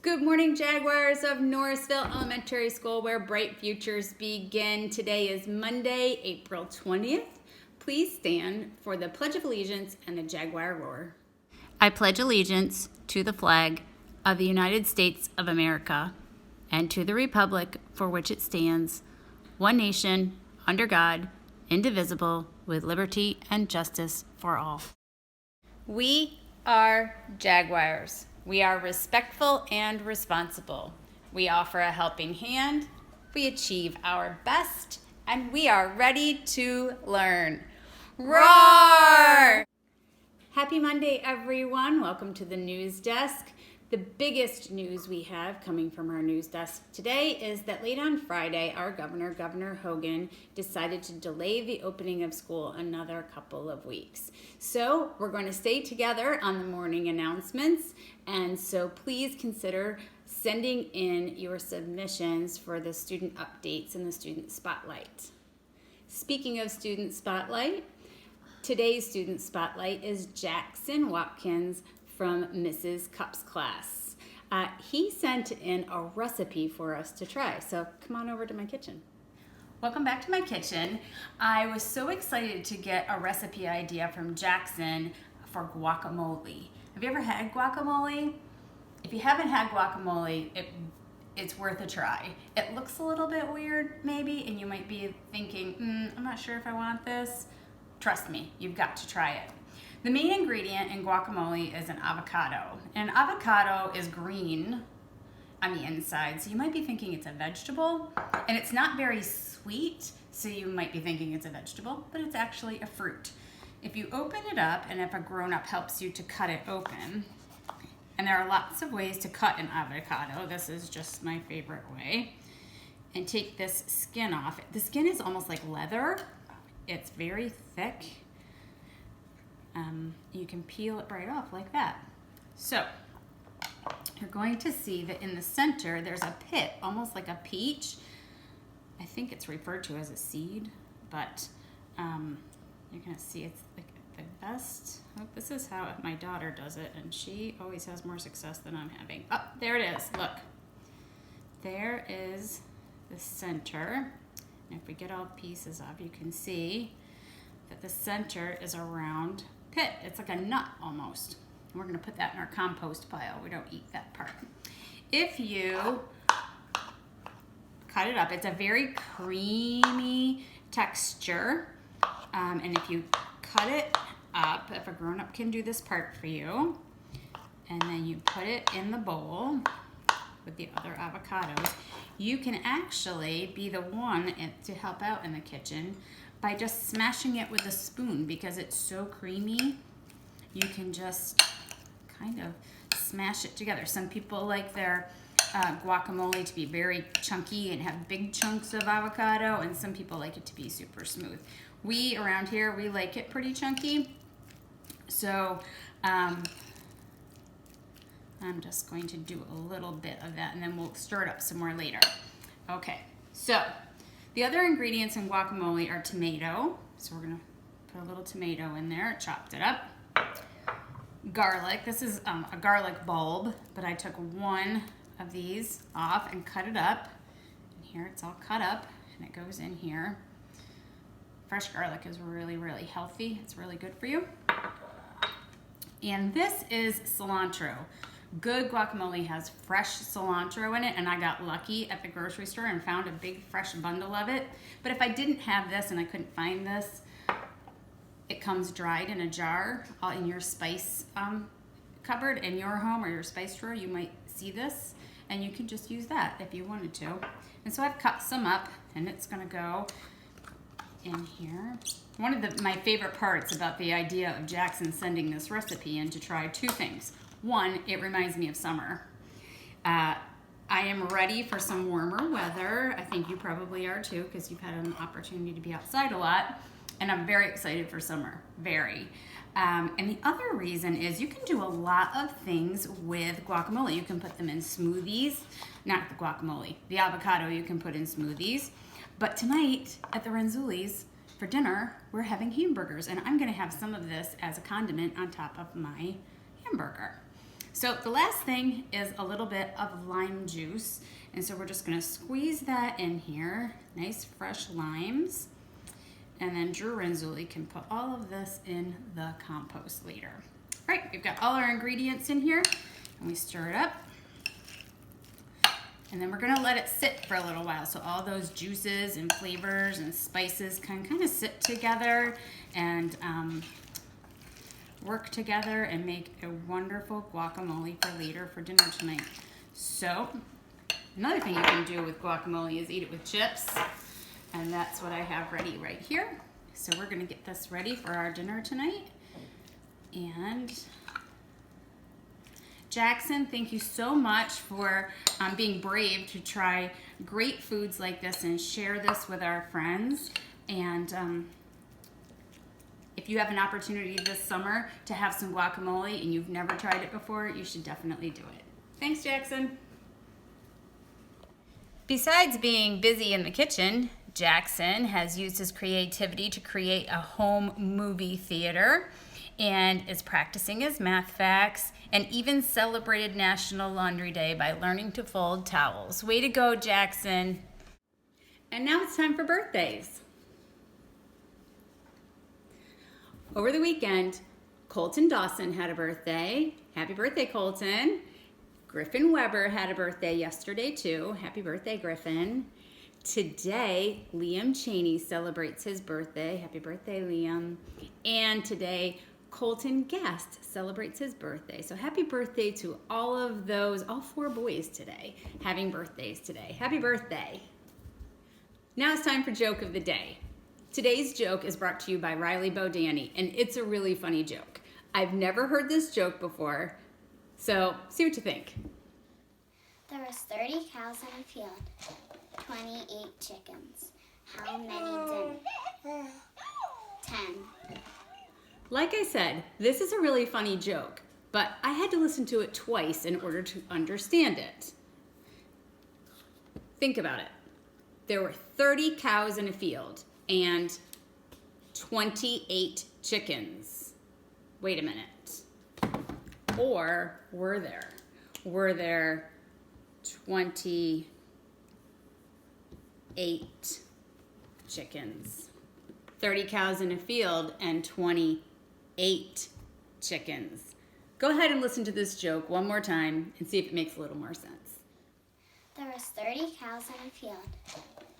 Good morning, Jaguars of Norrisville Elementary School, where bright futures begin. Today is Monday, April 20th. Please stand for the Pledge of Allegiance and the Jaguar Roar. I pledge allegiance to the flag of the United States of America and to the republic for which it stands, one nation, under God, indivisible, with liberty and justice for all. We are Jaguars. We are respectful and responsible. We offer a helping hand. We achieve our best, and we are ready to learn. Roar! Happy Monday, everyone. Welcome to the news desk. The biggest news we have coming from our news desk today is that late on Friday, our Governor Hogan, decided to delay the opening of school another couple of weeks. So we're going to stay together on the morning announcements, and so please consider sending in your submissions for the student updates and the student spotlight. Speaking of student spotlight, today's student spotlight is Jackson Watkins from Mrs. Cupp's class. He sent in a recipe for us to try, so come on over to my kitchen. Welcome back to my kitchen. I was so excited to get a recipe idea from Jackson for guacamole. Have you ever had guacamole? If you haven't had guacamole, it's worth a try. It looks a little bit weird maybe, and you might be thinking, I'm not sure if I want this. Trust me, you've got to try it. The main ingredient in guacamole is an avocado. And avocado is green on the inside, so you might be thinking it's a vegetable. And it's not very sweet, so you might be thinking it's a vegetable, but it's actually a fruit. If you open it up, and if a grown-up helps you to cut it open, and there are lots of ways to cut an avocado, this is just my favorite way, and take this skin off. The skin is almost like leather. It's very thick. You can peel it right off like that. So you're going to see that in the center there's a pit, almost like a peach. I think it's referred to as a seed, but you're going to see it's like the best. Oh, this is how my daughter does it, and she always has more success than I'm having. Oh, there it is. Look. There is the center. And if we get all pieces off, you can see that the center is a round pit. It's like a nut almost. We're going to put that in our compost pile. We don't eat that part. If you cut it up, it's a very creamy texture. And if you cut it up, if a grown-up can do this part for you, and then you put it in the bowl with the other avocados, you can actually be the one to help out in the kitchen by just smashing it with a spoon, because it's so creamy. You can just kind of smash it together. Some people like their guacamole to be very chunky and have big chunks of avocado, and some people like it to be super smooth. We around here, we like it pretty chunky. So I'm just going to do a little bit of that, and then we'll stir it up some more later. Okay, so the other ingredients in guacamole are tomato. So we're gonna put a little tomato in there, chopped it up. Garlic, this is a garlic bulb, but I took one of these off and cut it up. And here it's all cut up, and it goes in here. Fresh garlic is really, really healthy. It's really good for you. And this is cilantro. Good guacamole has fresh cilantro in it, and I got lucky at the grocery store and found a big fresh bundle of it. But if I didn't have this and I couldn't find this, it comes dried in a jar in your spice cupboard in your home or your spice drawer. You might see this, and you can just use that if you wanted to. And so I've cut some up, and it's gonna go in here. One of my favorite parts about the idea of Jackson sending this recipe in to try two things. One, it reminds me of summer. I am ready for some warmer weather. I think you probably are too, because you've had an opportunity to be outside a lot. And I'm very excited for summer, very. And the other reason is you can do a lot of things with guacamole. You can put them in smoothies, not the guacamole, the avocado you can put in smoothies. But tonight at the Renzulli's for dinner, we're having hamburgers, and I'm gonna have some of this as a condiment on top of my hamburger. So the last thing is a little bit of lime juice. And so we're just gonna squeeze that in here. Nice fresh limes. And then Drew Renzulli can put all of this in the compost later. All right, we've got all our ingredients in here and we stir it up. And then we're gonna let it sit for a little while so all those juices and flavors and spices can kind of sit together and work together and make a wonderful guacamole for later for dinner tonight. So another thing you can do with guacamole is eat it with chips, and that's what I have ready right here. So we're gonna get this ready for our dinner tonight. And Jackson, thank you so much for being brave to try great foods like this and share this with our friends. And if you have an opportunity this summer to have some guacamole and you've never tried it before, you should definitely do it. Thanks, Jackson. Besides being busy in the kitchen, Jackson has used his creativity to create a home movie theater and is practicing his math facts and even celebrated National Laundry Day by learning to fold towels. Way to go, Jackson. And now it's time for birthdays. Over the weekend, Colton Dawson had a birthday. Happy birthday, Colton. Griffin Weber had a birthday yesterday too. Happy birthday, Griffin. Today, Liam Cheney celebrates his birthday. Happy birthday, Liam. And today, Colton Guest celebrates his birthday. So happy birthday to all of those, all 4 boys today, having birthdays today. Happy birthday. Now it's time for Joke of the Day. Today's joke is brought to you by Riley Bodani, and it's a really funny joke. I've never heard this joke before, so see what you think. There was 30 cows in a field, 28 chickens. How many didn't? 10. Like I said, this is a really funny joke, but I had to listen to it twice in order to understand it. Think about it. There were 30 cows in a field and 28 chickens. Wait a minute. Or were there? Were there 28 chickens? 30 cows in a field and 28 chickens. Go ahead and listen to this joke one more time and see if it makes a little more sense. There was 30 cows in a field,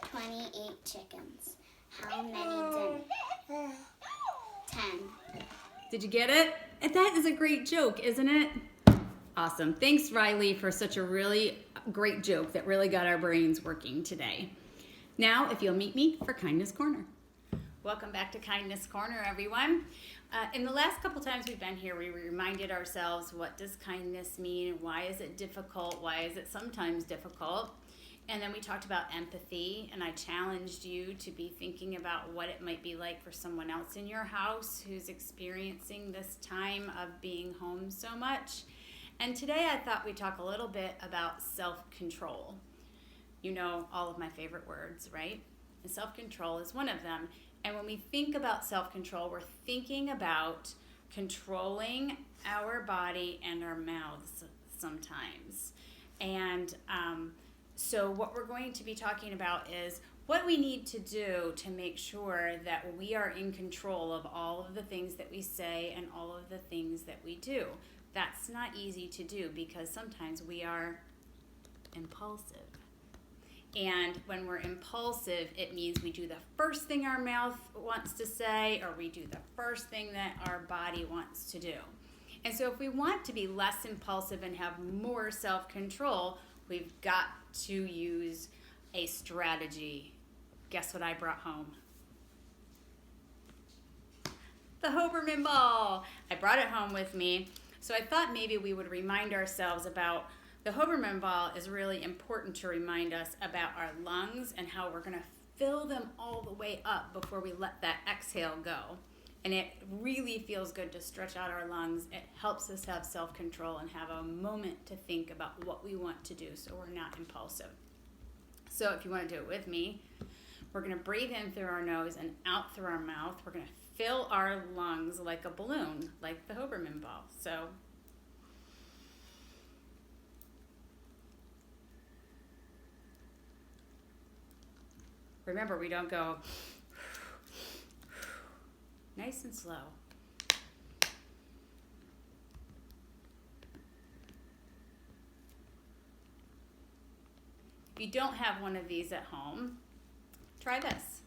28 chickens. How many didn't? 10. Did you get it? And that is a great joke, isn't it? Awesome. Thanks, Riley, for such a really great joke that really got our brains working today. Now, if you'll meet me for Kindness Corner. Welcome back to Kindness Corner, everyone. In the last couple times we've been here, we reminded ourselves, what does kindness mean? Why is it difficult? Why is it sometimes difficult? And then we talked about empathy, and I challenged you to be thinking about what it might be like for someone else in your house who's experiencing this time of being home so much. And today I thought we'd talk a little bit about self-control. You know all of my favorite words, right? And self-control is one of them. And when we think about self-control, we're thinking about controlling our body and our mouths sometimes. And so what we're going to be talking about is what we need to do to make sure that we are in control of all of the things that we say and all of the things that we do. That's not easy to do because sometimes we are impulsive. And when we're impulsive, it means we do the first thing our mouth wants to say, or we do the first thing that our body wants to do. And so if we want to be less impulsive and have more self-control, we've got to use a strategy. Guess what I brought home? The Hoberman ball. I brought it home with me. So I thought maybe we would remind ourselves about the Hoberman ball is really important to remind us about our lungs and how we're going to fill them all the way up before we let that exhale go. And it really feels good to stretch out our lungs. It helps us have self-control and have a moment to think about what we want to do so we're not impulsive. So if you want to do it with me, we're going to breathe in through our nose and out through our mouth. We're going to fill our lungs like a balloon, like the Hoberman ball. So Remember, we don't go nice and slow. If you don't have one of these at home, try this.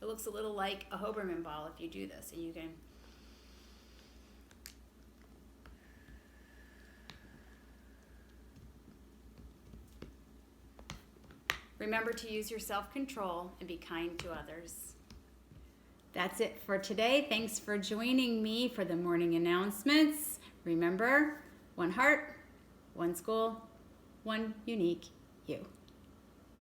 It looks a little like a Hoberman ball if you do this, and you can remember to use your self-control and be kind to others. That's it for today. Thanks for joining me for the morning announcements. Remember, one heart, one school, one unique you.